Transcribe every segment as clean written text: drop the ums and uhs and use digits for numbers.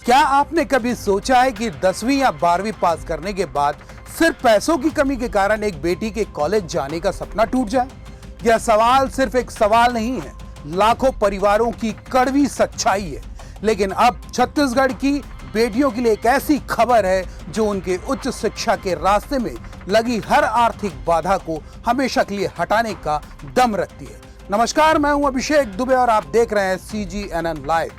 क्या आपने कभी सोचा है कि 10वीं या 12वीं पास करने के बाद सिर्फ पैसों की कमी के कारण एक बेटी के कॉलेज जाने का सपना टूट जाए? यह सवाल सिर्फ एक सवाल नहीं है, लाखों परिवारों की कड़वी सच्चाई है। लेकिन अब छत्तीसगढ़ की बेटियों के लिए एक ऐसी खबर है जो उनके उच्च शिक्षा के रास्ते में लगी हर आर्थिक बाधा को हमेशा के लिए हटाने का दम रखती है। नमस्कार, मैं हूं अभिषेक दुबे और आप देख रहे हैं CGNN लाइव।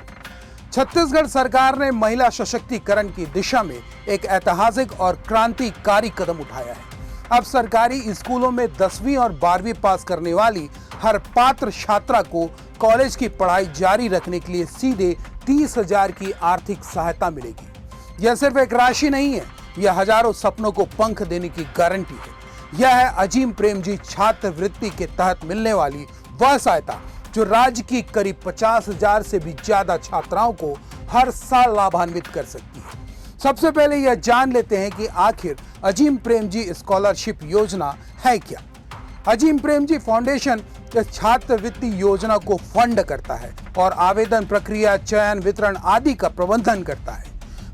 छत्तीसगढ़ सरकार ने महिला सशक्तिकरण की दिशा में एक ऐतिहासिक और क्रांतिकारी कदम उठाया है। अब सरकारी स्कूलों में 10वीं और 12वीं पास करने वाली हर पात्र छात्रा को कॉलेज की पढ़ाई जारी रखने के लिए सीधे 30,000 की आर्थिक सहायता मिलेगी। यह सिर्फ एक राशि नहीं है, यह हजारों सपनों को पंख देने की गारंटी है। यह है अजीम प्रेमजी छात्रवृत्ति के तहत मिलने वाली वह सहायता जो राज्य की करीब 50,000 से भी ज्यादा छात्राओं को हर साल लाभान्वित कर सकती है। सबसे पहले यह जान लेते हैं कि आखिर अजीम प्रेमजी स्कॉलरशिप योजना है क्या। अजीम प्रेमजी फाउंडेशन इस छात्रवृत्ति योजना को फंड करता है और आवेदन प्रक्रिया, चयन, वितरण आदि का प्रबंधन करता है।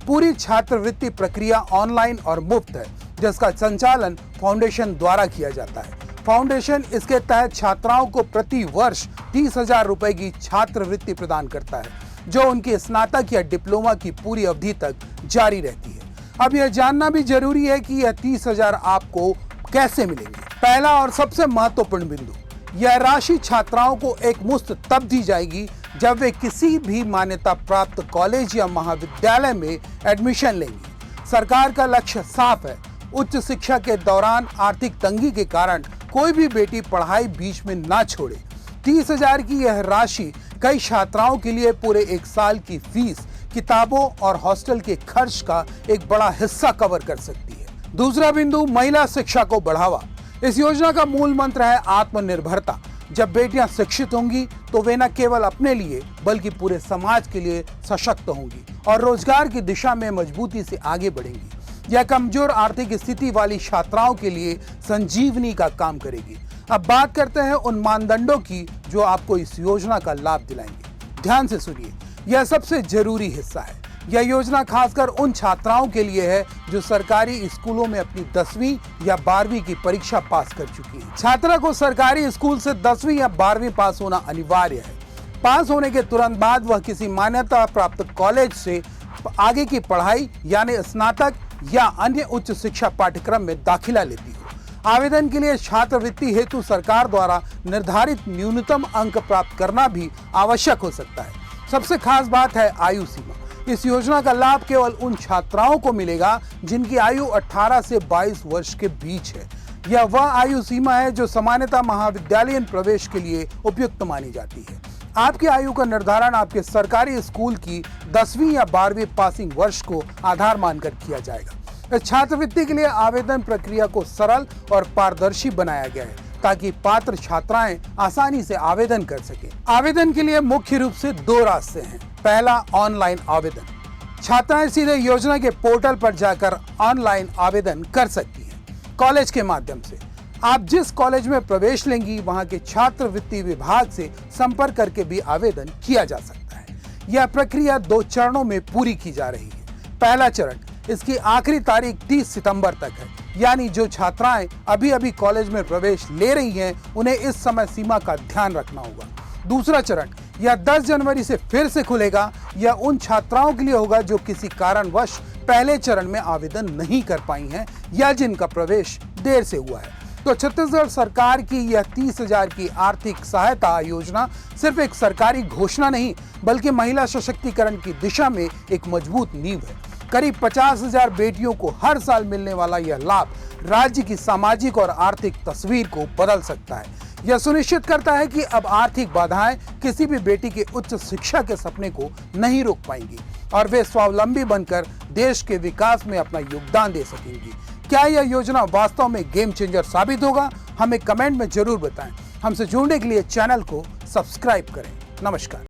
पूरी छात्रवृत्ति प्रक्रिया ऑनलाइन और मुफ्त है, जिसका संचालन फाउंडेशन द्वारा किया जाता है। फाउंडेशन इसके तहत छात्राओं को प्रति वर्ष 30,000 रुपए की छात्रवृत्ति प्रदान करता है, जो उनकी स्नातक या डिप्लोमा की पूरी अवधि तक जारी रहती है। अब यह जानना भी जरूरी है कि यह 30,000 आपको कैसे मिलेंगे। पहला और सबसे महत्वपूर्ण बिंदु, यह राशि छात्राओं को एक मुश्त तब दी जाएगी जब वे किसी भी मान्यता प्राप्त कॉलेज या महाविद्यालय में एडमिशन लेंगे। सरकार का लक्ष्य साफ है, उच्च शिक्षा के दौरान आर्थिक तंगी के कारण कोई भी बेटी पढ़ाई बीच में ना छोड़े। 30,000 की यह राशि कई छात्राओं के लिए पूरे एक साल की फीस, किताबों और हॉस्टल के खर्च का एक बड़ा हिस्सा कवर कर सकती है। दूसरा बिंदु, महिला शिक्षा को बढ़ावा। इस योजना का मूल मंत्र है आत्मनिर्भरता। जब बेटियां शिक्षित होंगी तो वे न केवल अपने लिए बल्कि पूरे समाज के लिए सशक्त होंगी और रोजगार की दिशा में मजबूती से आगे बढ़ेंगी। यह कमजोर आर्थिक स्थिति वाली छात्राओं के लिए संजीवनी का काम करेगी। अब बात करते हैं उन मानदंडों की जो आपको इस योजना का लाभ दिलाएंगे। ध्यान से सुनिए, यह सबसे जरूरी हिस्सा है। यह योजना खासकर उन छात्राओं के लिए है जो सरकारी स्कूलों में अपनी 10वीं या 12वीं की परीक्षा पास कर चुकी है। छात्रा को सरकारी स्कूल से 10वीं या 12वीं पास होना अनिवार्य है। पास होने के तुरंत बाद वह किसी मान्यता प्राप्त कॉलेज से आगे की पढ़ाई यानी स्नातक या अन्य उच्च शिक्षा पाठ्यक्रम में दाखिला लेती हो। आवेदन के लिए छात्रवृत्ति हेतु सरकार द्वारा निर्धारित न्यूनतम अंक प्राप्त करना भी आवश्यक हो सकता है। सबसे खास बात है आयु सीमा। इस योजना का लाभ केवल उन छात्राओं को मिलेगा जिनकी आयु 18 से 22 वर्ष के बीच है। यह वह आयु सीमा है जो सामान्यतः महाविद्यालयीन प्रवेश के लिए उपयुक्त मानी जाती है। आपकी आयु का निर्धारण आपके सरकारी स्कूल की 10वीं या 12वीं पासिंग वर्ष को आधार मानकर किया जाएगा। इस छात्रवृत्ति के लिए आवेदन प्रक्रिया को सरल और पारदर्शी बनाया गया है ताकि पात्र छात्राएं आसानी से आवेदन कर सकें। आवेदन के लिए मुख्य रूप से 2 रास्ते हैं। पहला, ऑनलाइन आवेदन। छात्राएं सीधे योजना के पोर्टल पर जाकर ऑनलाइन आवेदन कर सकती हैं। कॉलेज के माध्यम से आप जिस कॉलेज में प्रवेश लेंगी वहां के छात्रवृत्ति विभाग से संपर्क करके भी आवेदन किया जा सकता है। यह प्रक्रिया 2 चरणों में पूरी की जा रही है। पहला चरण, इसकी आखिरी तारीख 30 सितंबर तक है, यानी जो छात्राएं अभी कॉलेज में प्रवेश ले रही हैं उन्हें इस समय सीमा का ध्यान रखना होगा। दूसरा चरण, यह 10 जनवरी से फिर से खुलेगा। यह उन छात्राओं के लिए होगा जो किसी कारणवश पहले चरण में आवेदन नहीं कर पाई हैं या जिनका प्रवेश देर से हुआ है। तो छत्तीसगढ़ सरकार की यह 30,000 की आर्थिक सहायता योजना सिर्फ एक सरकारी घोषणा नहीं बल्कि महिला सशक्तिकरण की दिशा में एक मजबूत नींव है। करीब 50,000 बेटियों को हर साल मिलने वाला यह लाभ राज्य की सामाजिक और आर्थिक तस्वीर को बदल सकता है। यह सुनिश्चित करता है कि अब आर्थिक बाधाएं किसी भी बेटी के उच्च शिक्षा के सपने को नहीं रोक पाएंगी और वे स्वावलंबी बनकर देश के विकास में अपना योगदान दे सकेंगी। क्या यह योजना वास्तव में गेम चेंजर साबित होगा? हमें कमेंट में जरूर बताएं। हमसे जुड़ने के लिए चैनल को सब्सक्राइब करें। नमस्कार।